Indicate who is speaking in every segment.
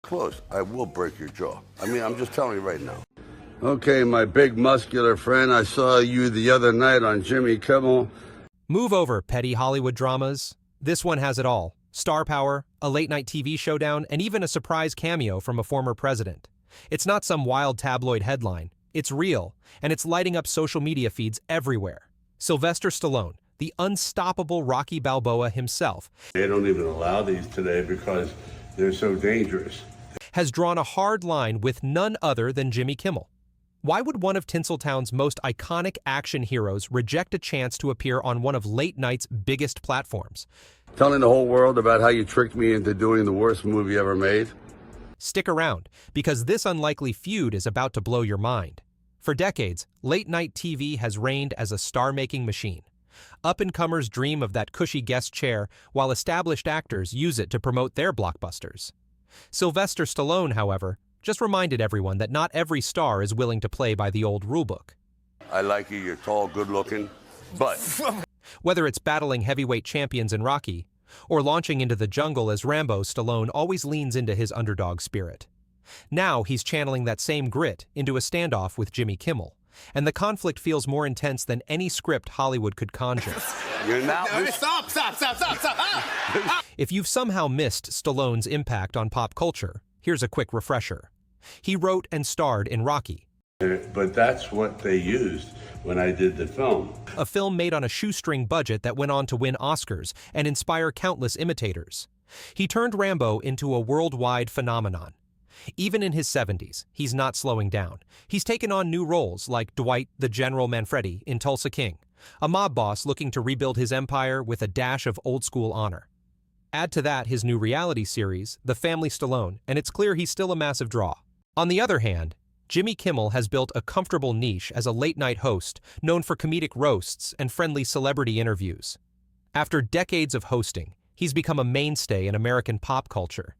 Speaker 1: close, I will break your jaw. I mean, I'm just telling you right now.
Speaker 2: Okay, my big muscular friend, I saw you the other night on Jimmy Kimmel.
Speaker 3: Move over, petty Hollywood dramas. This one has it all. Star power, a late-night TV showdown, and even a surprise cameo from a former president. It's not some wild tabloid headline. It's real, and it's lighting up social media feeds everywhere. Sylvester Stallone, the unstoppable Rocky Balboa himself,
Speaker 2: They don't even allow these today because they're so dangerous.
Speaker 3: has drawn a hard line with none other than Jimmy Kimmel. Why would one of Tinseltown's most iconic action heroes reject a chance to appear on one of late night's biggest platforms?
Speaker 2: Telling the whole world about how you tricked me into doing the worst movie ever made.
Speaker 3: Stick around, because this unlikely feud is about to blow your mind. For decades, late-night TV has reigned as a star-making machine. Up-and-comers dream of that cushy guest chair, while established actors use it to promote their blockbusters. Sylvester Stallone, however, just reminded everyone that not every star is willing to play by the old rulebook.
Speaker 1: I like you, you're tall, good looking, but
Speaker 3: Whether it's battling heavyweight champions in Rocky, or launching into the jungle as Rambo, Stallone always leans into his underdog spirit. Now he's channeling that same grit into a standoff with Jimmy Kimmel, and the conflict feels more intense than any script Hollywood could conjure.
Speaker 1: you're not.
Speaker 4: Stop!
Speaker 3: If you've somehow missed Stallone's impact on pop culture, here's a quick refresher. He wrote and starred in Rocky,
Speaker 2: But that's what they used when I did the film.
Speaker 3: a film made on a shoestring budget that went on to win Oscars and inspire countless imitators. He turned Rambo into a worldwide phenomenon. Even in his 70s, he's not slowing down. He's taken on new roles like Dwight the General Manfredi in Tulsa King, a mob boss looking to rebuild his empire with a dash of old-school honor. Add to that his new reality series, The Family Stallone, and it's clear he's still a massive draw. On the other hand, Jimmy Kimmel has built a comfortable niche as a late-night host known for comedic roasts and friendly celebrity interviews. After decades of hosting, he's become a mainstay in American pop culture.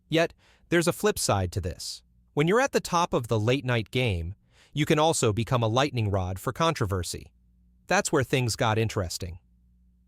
Speaker 3: Yet, there's a flip side to this. When you're at the top of the late-night game, you can also become a lightning rod for controversy. That's where things got interesting.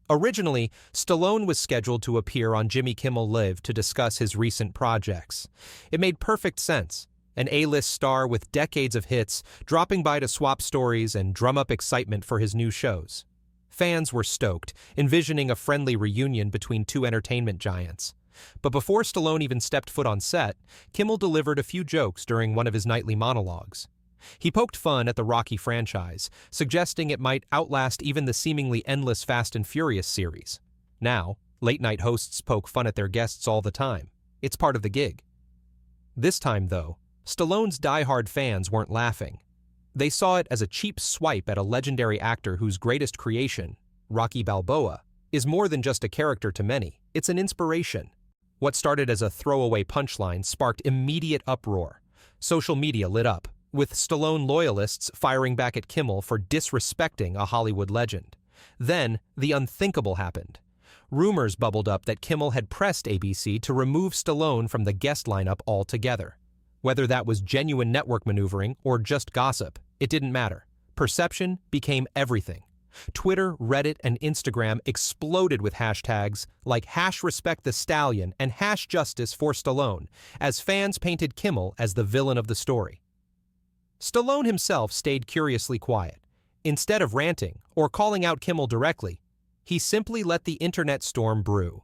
Speaker 3: Originally, Stallone was scheduled to appear on Jimmy Kimmel Live to discuss his recent projects. It made perfect sense. An A-list star with decades of hits, dropping by to swap stories and drum up excitement for his new shows. Fans were stoked, envisioning a friendly reunion between two entertainment giants. But before Stallone even stepped foot on set, Kimmel delivered a few jokes during one of his nightly monologues. He poked fun at the Rocky franchise, suggesting it might outlast even the seemingly endless Fast and Furious series. Now, late-night hosts poke fun at their guests all the time. It's part of the gig. This time, though, Stallone's diehard fans weren't laughing. They saw it as a cheap swipe at a legendary actor whose greatest creation, Rocky Balboa, is more than just a character to many. It's an inspiration. What started as a throwaway punchline sparked immediate uproar. Social media lit up, with Stallone loyalists firing back at Kimmel for disrespecting a Hollywood legend. Then, the unthinkable happened. Rumors bubbled up that Kimmel had pressed ABC to remove Stallone from the guest lineup altogether. Whether that was genuine network maneuvering or just gossip, it didn't matter. Perception became everything. Twitter, Reddit, and Instagram exploded with hashtags like #RespectTheStallion and #Justice for Stallone, as fans painted Kimmel as the villain of the story. Stallone himself stayed curiously quiet. Instead of ranting or calling out Kimmel directly, he simply let the internet storm brew.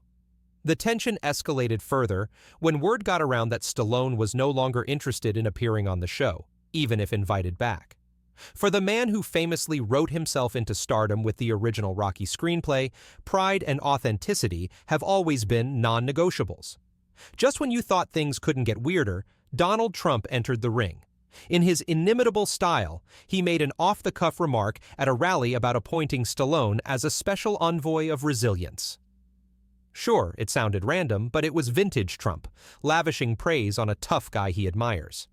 Speaker 3: The tension escalated further when word got around that Stallone was no longer interested in appearing on the show, even if invited back. For the man who famously wrote himself into stardom with the original Rocky screenplay, pride and authenticity have always been non-negotiables. Just when you thought things couldn't get weirder, Donald Trump entered the ring. In his inimitable style, he made an off-the-cuff remark at a rally about appointing Stallone as a special envoy of resilience. Sure, it sounded random, but it was vintage Trump, lavishing praise on a tough guy he admires.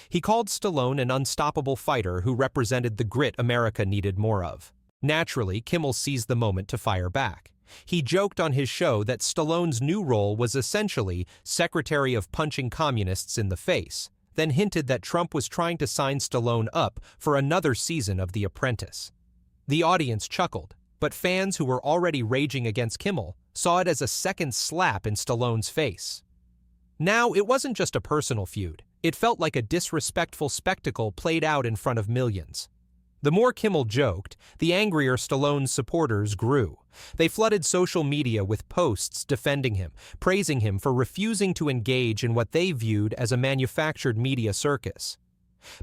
Speaker 3: He called Stallone an unstoppable fighter who represented the grit America needed more of. Naturally, Kimmel seized the moment to fire back. He joked on his show that Stallone's new role was essentially secretary of punching communists in the face, then hinted that Trump was trying to sign Stallone up for another season of The Apprentice. The audience chuckled, but fans who were already raging against Kimmel saw it as a second slap in Stallone's face. Now, it wasn't just a personal feud. It felt like a disrespectful spectacle played out in front of millions. The more Kimmel joked, the angrier Stallone's supporters grew. They flooded social media with posts defending him, praising him for refusing to engage in what they viewed as a manufactured media circus.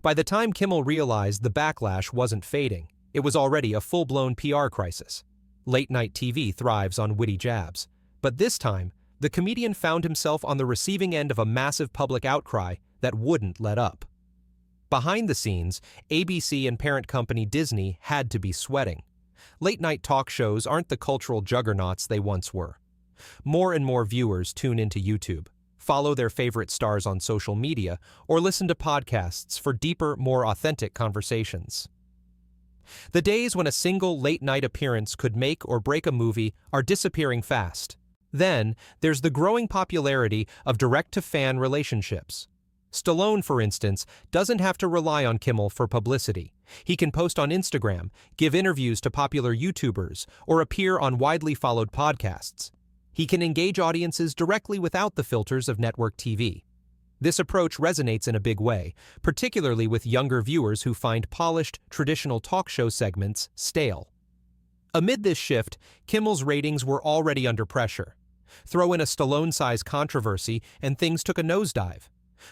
Speaker 3: By the time Kimmel realized the backlash wasn't fading, it was already a full-blown PR crisis. Late-night TV thrives on witty jabs. But this time, the comedian found himself on the receiving end of a massive public outcry that wouldn't let up. Behind the scenes, ABC and parent company Disney had to be sweating. Late-night talk shows aren't the cultural juggernauts they once were. More and more viewers tune into YouTube, follow their favorite stars on social media, or listen to podcasts for deeper, more authentic conversations. The days when a single late-night appearance could make or break a movie are disappearing fast. Then, there's the growing popularity of direct-to-fan relationships. Stallone, for instance, doesn't have to rely on Kimmel for publicity. He can post on Instagram, give interviews to popular YouTubers, or appear on widely followed podcasts. He can engage audiences directly without the filters of network TV. This approach resonates in a big way, particularly with younger viewers who find polished, traditional talk show segments stale. Amid this shift, Kimmel's ratings were already under pressure. Throw in a Stallone-sized controversy and things took a nosedive.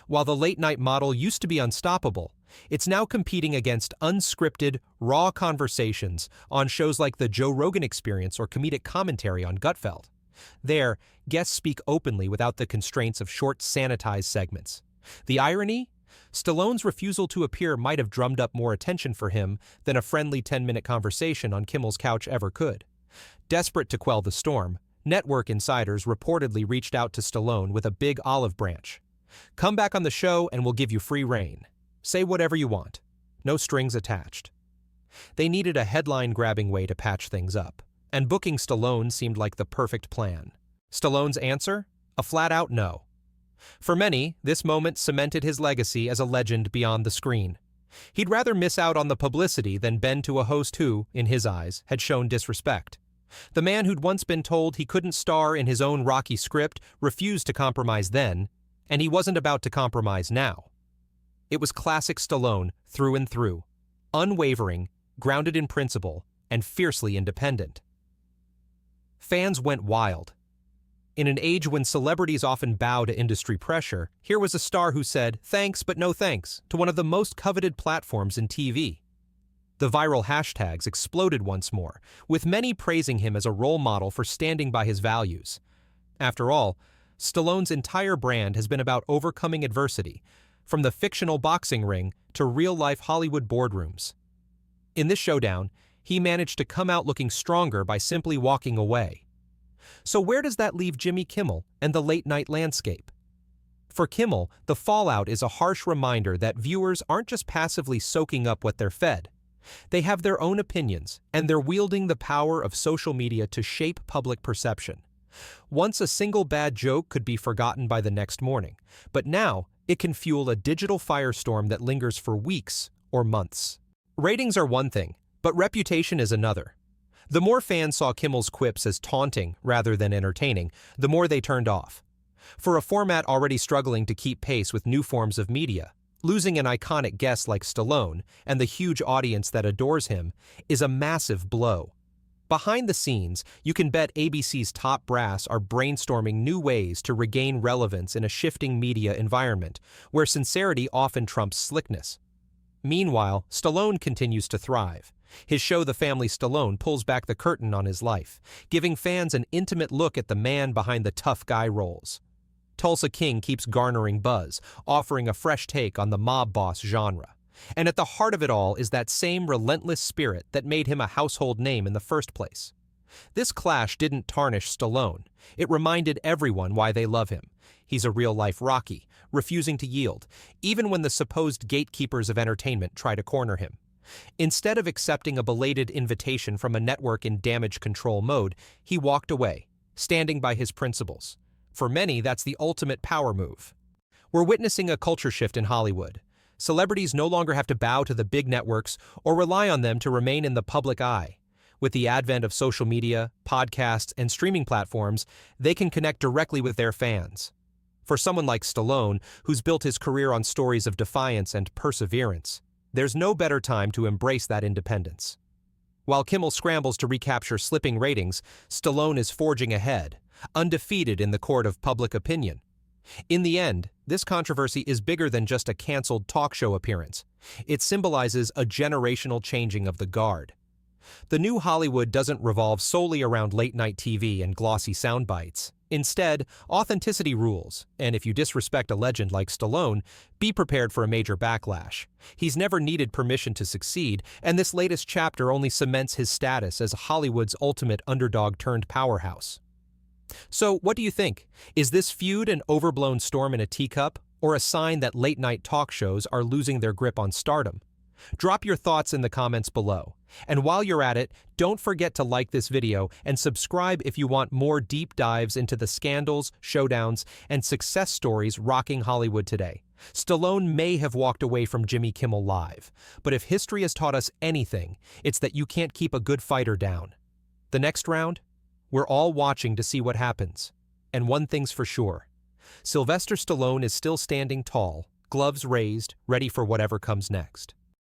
Speaker 3: While the late-night model used to be unstoppable, it's now competing against unscripted, raw conversations on shows like The Joe Rogan Experience or comedic commentary on Gutfeld. There, guests speak openly without the constraints of short, sanitized segments. The irony? Stallone's refusal to appear might have drummed up more attention for him than a friendly 10-minute conversation on Kimmel's couch ever could. Desperate to quell the storm, network insiders reportedly reached out to Stallone with a big olive branch. Come back on the show and we'll give you free rein. Say whatever you want. No strings attached. They needed a headline-grabbing way to patch things up, and booking Stallone seemed like the perfect plan. Stallone's answer? A flat-out no. For many, this moment cemented his legacy as a legend beyond the screen. He'd rather miss out on the publicity than bend to a host who, in his eyes, had shown disrespect. The man who'd once been told he couldn't star in his own Rocky script refused to compromise then, and he wasn't about to compromise now. It was classic Stallone through and through, unwavering, grounded in principle, and fiercely independent. Fans went wild. In an age when celebrities often bow to industry pressure, here was a star who said, "Thanks, but no thanks," to one of the most coveted platforms in TV. The viral hashtags exploded once more, with many praising him as a role model for standing by his values. After all, Stallone's entire brand has been about overcoming adversity, from the fictional boxing ring to real-life Hollywood boardrooms. In this showdown, he managed to come out looking stronger by simply walking away. So where does that leave Jimmy Kimmel and the late-night landscape? For Kimmel, the fallout is a harsh reminder that viewers aren't just passively soaking up what they're fed. They have their own opinions, and they're wielding the power of social media to shape public perception. Once a single bad joke could be forgotten by the next morning, but now it can fuel a digital firestorm that lingers for weeks or months. Ratings are one thing, but reputation is another. The more fans saw Kimmel's quips as taunting rather than entertaining, the more they turned off. For a format already struggling to keep pace with new forms of media, losing an iconic guest like Stallone and the huge audience that adores him is a massive blow. Behind the scenes, you can bet ABC's top brass are brainstorming new ways to regain relevance in a shifting media environment, where sincerity often trumps slickness. Meanwhile, Stallone continues to thrive. His show The Family Stallone pulls back the curtain on his life, giving fans an intimate look at the man behind the tough guy roles. Tulsa King keeps garnering buzz, offering a fresh take on the mob boss genre. And at the heart of it all is that same relentless spirit that made him a household name in the first place. This clash didn't tarnish Stallone. It reminded everyone why they love him. He's a real-life Rocky, refusing to yield, even when the supposed gatekeepers of entertainment try to corner him. Instead of accepting a belated invitation from a network in damage control mode, he walked away, standing by his principles. For many, that's the ultimate power move. We're witnessing a culture shift in Hollywood. Celebrities no longer have to bow to the big networks or rely on them to remain in the public eye. With the advent of social media, podcasts, and streaming platforms, they can connect directly with their fans. For someone like Stallone, who's built his career on stories of defiance and perseverance, there's no better time to embrace that independence. While Kimmel scrambles to recapture slipping ratings, Stallone is forging ahead, undefeated in the court of public opinion. In the end, this controversy is bigger than just a canceled talk show appearance. It symbolizes a generational changing of the guard. The new Hollywood doesn't revolve solely around late-night TV and glossy sound bites. Instead, authenticity rules, and if you disrespect a legend like Stallone, be prepared for a major backlash. He's never needed permission to succeed, and this latest chapter only cements his status as Hollywood's ultimate underdog-turned-powerhouse. So, what do you think? Is this feud an overblown storm in a teacup, or a sign that late-night talk shows are losing their grip on stardom? Drop your thoughts in the comments below. And while you're at it, don't forget to like this video and subscribe if you want more deep dives into the scandals, showdowns, and success stories rocking Hollywood today. Stallone may have walked away from Jimmy Kimmel Live, but if history has taught us anything, it's that you can't keep a good fighter down. The next round? We're all watching to see what happens. And one thing's for sure. Sylvester Stallone is still standing tall, gloves raised, ready for whatever comes next.